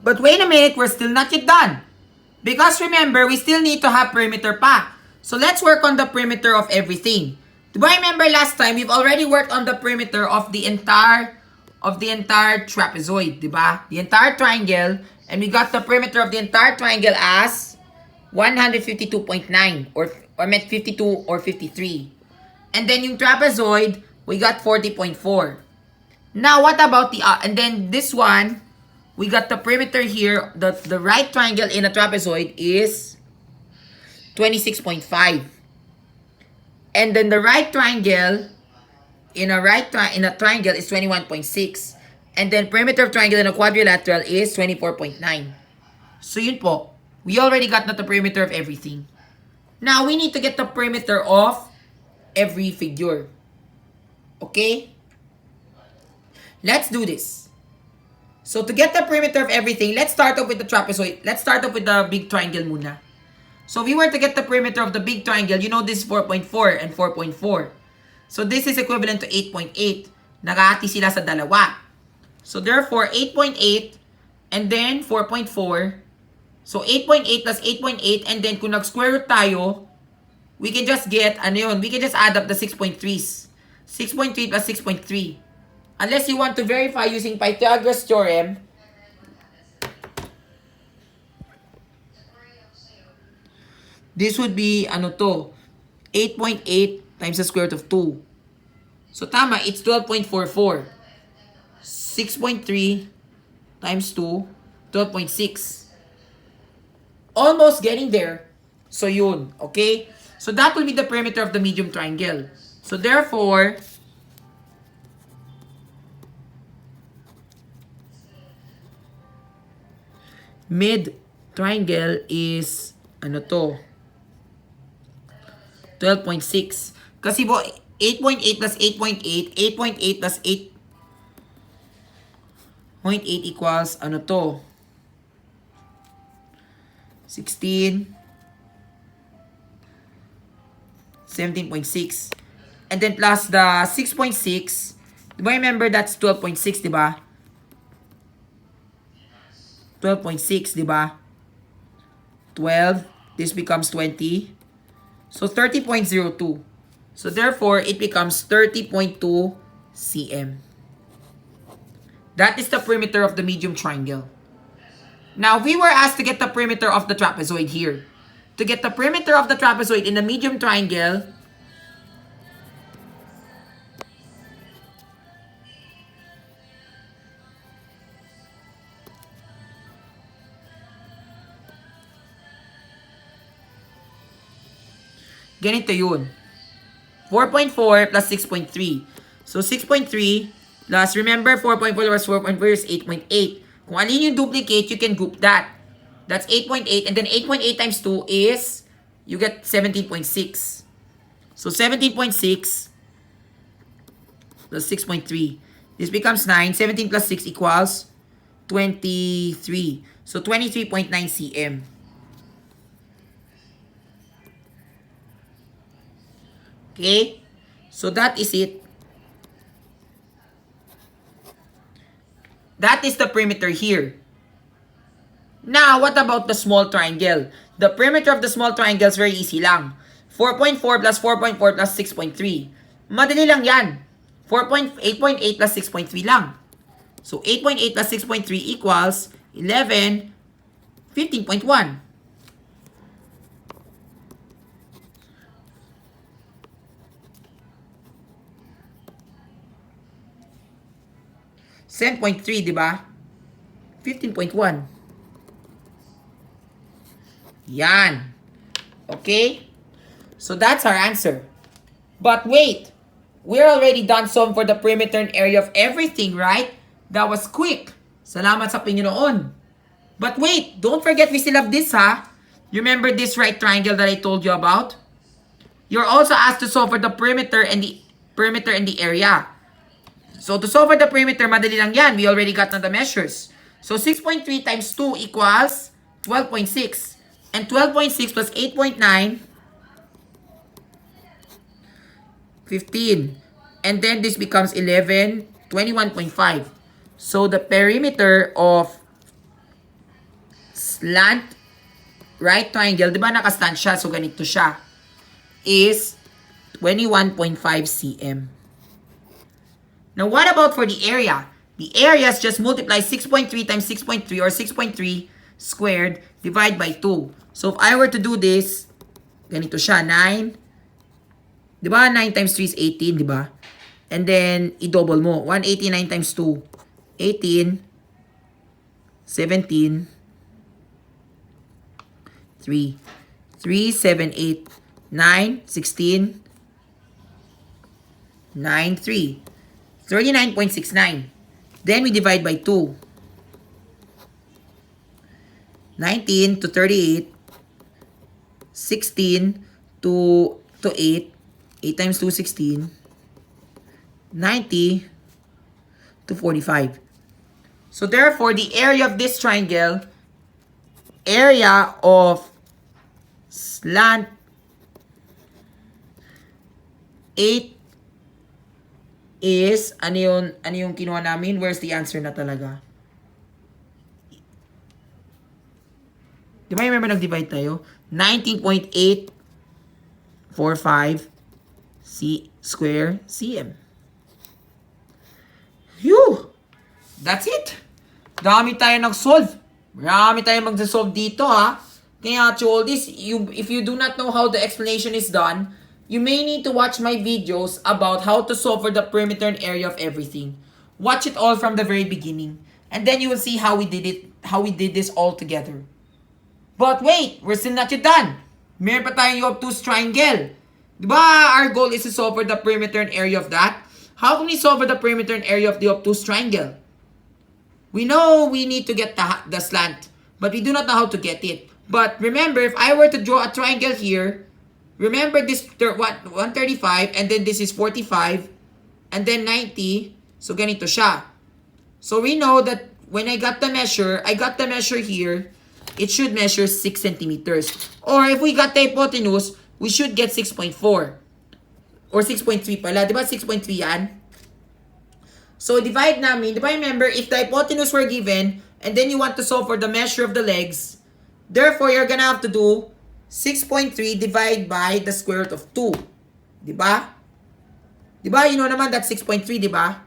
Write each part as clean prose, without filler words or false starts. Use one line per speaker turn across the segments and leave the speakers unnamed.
But wait a minute, we're still not yet done. Because remember, we still need to have perimeter pa. So let's work on the perimeter of everything. Do I remember last time, we've already worked on the perimeter of the entire trapezoid, di ba? The entire triangle, and we got the perimeter of the entire triangle as 152.9 or meant 52 or 53. And then yung trapezoid, we got 40.4. Now, what about the, and then this one, we got the perimeter here, the right triangle in a trapezoid is 26.5. And then the right triangle in a triangle is 21.6. And then perimeter of triangle in a quadrilateral is 24.9. So yun po. We already got the perimeter of everything. Now, we need to get the perimeter of every figure. Okay? Let's do this. So, to get the perimeter of everything, let's start off with the trapezoid. Let's start off with the big triangle muna. So, if we were to get the perimeter of the big triangle, you know this is 4.4 and 4.4. So, this is equivalent to 8.8. Nakahati sila sa dalawa. So, therefore, 8.8 and then 4.4. So, 8.8 plus 8.8 and then kung nag-square root tayo, we can just get, we can just add up the 6.3s. 6.3 plus 6.3. Unless you want to verify using Pythagoras theorem, this would be, 8.8 times the square root of 2. So, tama, it's 12.44. 6.3 times 2, 12.6. Almost getting there. So, yun. Okay? So, that will be the perimeter of the medium triangle. So, therefore, mid triangle is, 12.6. Kasi po, 8.8 plus 8.8, 8.8 plus 8.8 equals, 16, 17.6. And then plus the 6.6. Diba remember that's 12.6, diba? 12.6, diba? 12. This becomes 20. So 30.02. So therefore, it becomes 30.2 cm. That is the perimeter of the medium triangle. Now, we were asked to get the perimeter of the trapezoid here. To get the perimeter of the trapezoid in the medium triangle, ganito yun. 4.4 plus 6.3. So, 6.3 plus, remember, 4.4 plus 4.4 is 8.8. Kung alin yung duplicate, you can group that. That's 8.8. And then 8.8 times 2 is, you get 17.6. So, 17.6 plus 6.3. This becomes 9. 17 plus 6 equals 23. So, 23.9 cm. Okay? So, that is it. That is the perimeter here. Now, what about the small triangle? The perimeter of the small triangle is very easy lang. 4.4 plus 4.4 plus 6.3. Madali lang yan. 8.8 plus 6.3 lang. So, 8.8 plus 6.3 equals 11, 15.1. 10.3, di ba? 15.1. Yan. Okay? So that's our answer. But wait, we're already done some for the perimeter and area of everything, right? That was quick. Salamat sa Panginoon. But wait, don't forget we still have this, ha? You remember this right triangle that I told you about? You're also asked to solve for the perimeter and the area. So, to solve for the perimeter, madali lang yan. We already got na the measures. So, 6.3 times 2 equals 12.6. And 12.6 plus 8.9, 15. And then, this becomes 11, 21.5. So, the perimeter of slant right triangle, di ba nakaslant siya, so ganito siya, is 21.5 cm. Now, what about for the area? The area is just multiply 6.3 times 6.3 or 6.3 squared divide by 2. So, if I were to do this, ganito siya, 9. Di ba? 9 times 3 is 18, di ba? And then, i-double mo. 189 times 2. 18. 17. 3. 3, 7, 8. 9, 16. 9, 3. 39.69. Then we divide by 2. 19 to 38. 16 to 8. 8 times 2, 16. 90 to 45. So therefore, the area of this triangle, area of slant 8 is, ano yung kinuha namin? Where's the answer na talaga? Di ba remember nag-divide tayo? 19.845 square cm. Phew! That's it! Dami tayo nag-solve. Marami tayo mag-solve dito, ha? Kaya to all this, if you do not know how the explanation is done, you may need to watch my videos about how to solve for the perimeter and area of everything. Watch it all from the very beginning. And then you will see how we did it, how we did this all together. But wait, we're still not yet done. Meron pa tayong obtuse triangle. Diba our goal is to solve for the perimeter and area of that? How can we solve for the perimeter and area of the obtuse triangle? We know we need to get the slant, but we do not know how to get it. But remember, if I were to draw a triangle here, remember this 135, and then this is 45, and then 90, so ganito siya. So we know that when I got the measure here, it should measure 6 centimeters. Or if we got the hypotenuse, we should get 6.4. Or 6.3 pala. Diba 6.3 yan? So divide namin. Diba remember, if the hypotenuse were given, and then you want to solve for the measure of the legs, therefore you're gonna have to do 6.3 divided by the square root of 2. Diba? Diba? You know naman that's 6.3, diba?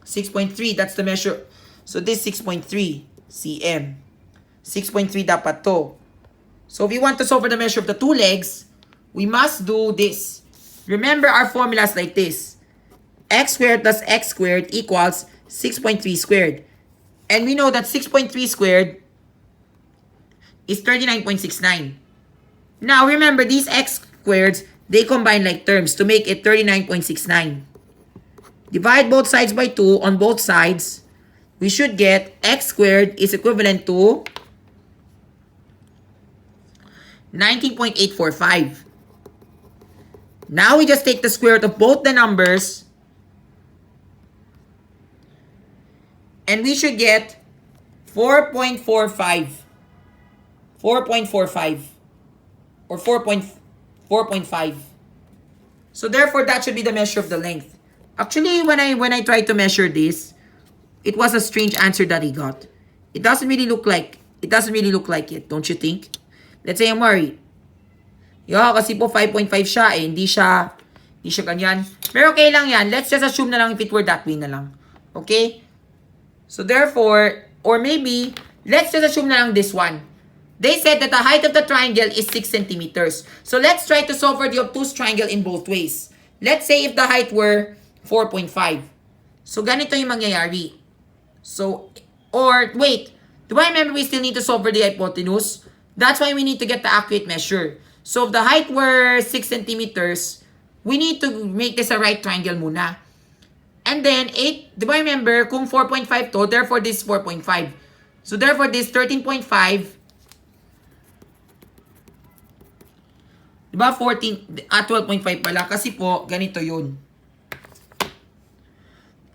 6.3, that's the measure. So this 6.3 cm. 6.3 dapat to. So if we want to solve for the measure of the two legs, we must do this. Remember our formulas like this. X squared plus x squared equals 6.3 squared. And we know that 6.3 squared is 39.69. Now remember, these x squareds, they combine like terms to make it 39.69. Divide both sides by 2 on both sides. We should get x squared is equivalent to 19.845. Now we just take the square root of both the numbers, and we should get 4.45. 4.45. Or 4.5. So therefore, that should be the measure of the length. Actually, when I tried to measure this, it was a strange answer that he got. It doesn't really look like it, don't you think? Let's say I'm worried. Yeah, kasi po 5.5 siya eh. Hindi siya ganyan. Pero okay lang yan. Let's just assume na lang if it were that way na lang. Okay? So therefore, or maybe, let's just assume na lang this one. They said that the height of the triangle is 6 centimeters. So let's try to solve for the obtuse triangle in both ways. Let's say if the height were 4.5. So ganito yung mangyayari. So, or wait. Do I remember we still need to solve for the hypotenuse? That's why we need to get the accurate measure. So if the height were 6 centimeters, we need to make this a right triangle muna. And then 8, do I remember kung 4.5 to, therefore this is 4.5. So therefore this 13.5, diba 12.5 pala kasi po ganito yun.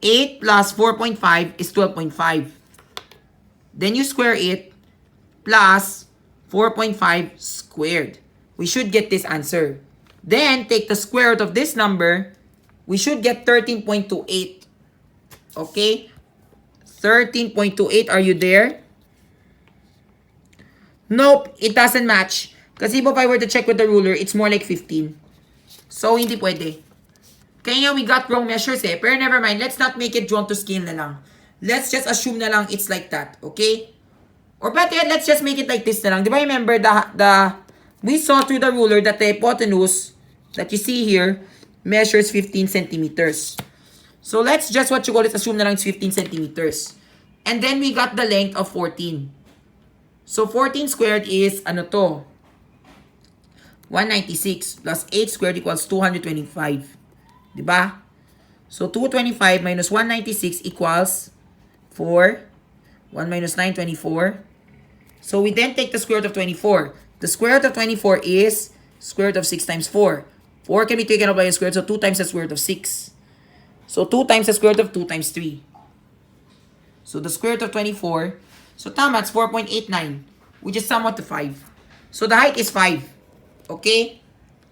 8 plus 4.5 is 12.5. Then you square it plus 4.5 squared. We should get this answer. Then take the square root of this number. We should get 13.28. Okay? 13.28, are you there? Nope, it doesn't match. Kasi if I were to check with the ruler, it's more like 15. So, hindi pwede. Kaya nga we got wrong measures eh. Pero never mind, let's not make it drawn to scale na lang. Let's just assume na lang it's like that, okay? Or better yet, let's just make it like this na lang. Di ba remember we saw through the ruler that the hypotenuse that you see here measures 15 centimeters. So let's just what you call it, assume na lang it's 15 centimeters. And then we got the length of 14. So 14 squared is, ano to? 196 plus 8 squared equals 225. Diba? So 225 minus 196 equals 4. 1 minus 9, 24. So we then take the square root of 24. The square root of 24 is square root of 6 times 4. 4 can be taken up by the square root, so 2 times the square root of 6. So 2 times the square root of 2 times 3. So the square root of 24. So tama, it's 4.89, which is somewhat to 5. So the height is 5. Okay?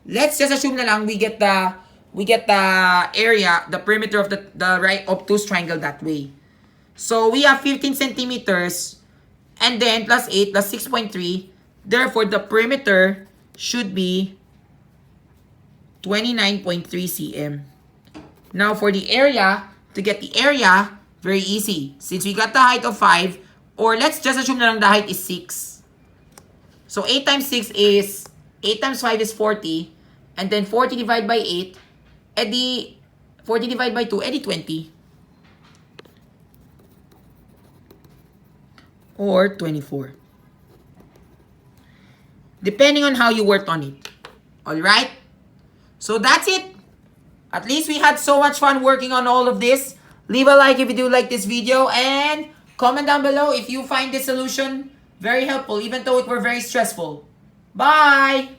Let's just assume na lang we get the area, the perimeter of the right obtuse triangle that way. So we have 15 centimeters and then plus 8 plus 6.3. Therefore, the perimeter should be 29.3 cm. Now, for the area, to get the area, very easy. Since we got the height of 5, or let's just assume na lang the height is 6. So, 8 times 6 is, 8 times 5 is 40. And then 40 divided by 8, edi 40 divided by 2, edi 20. Or 24. Depending on how you worked on it. Alright? So that's it. At least we had so much fun working on all of this. Leave a like if you do like this video and comment down below if you find this solution very helpful even though it were very stressful. Bye!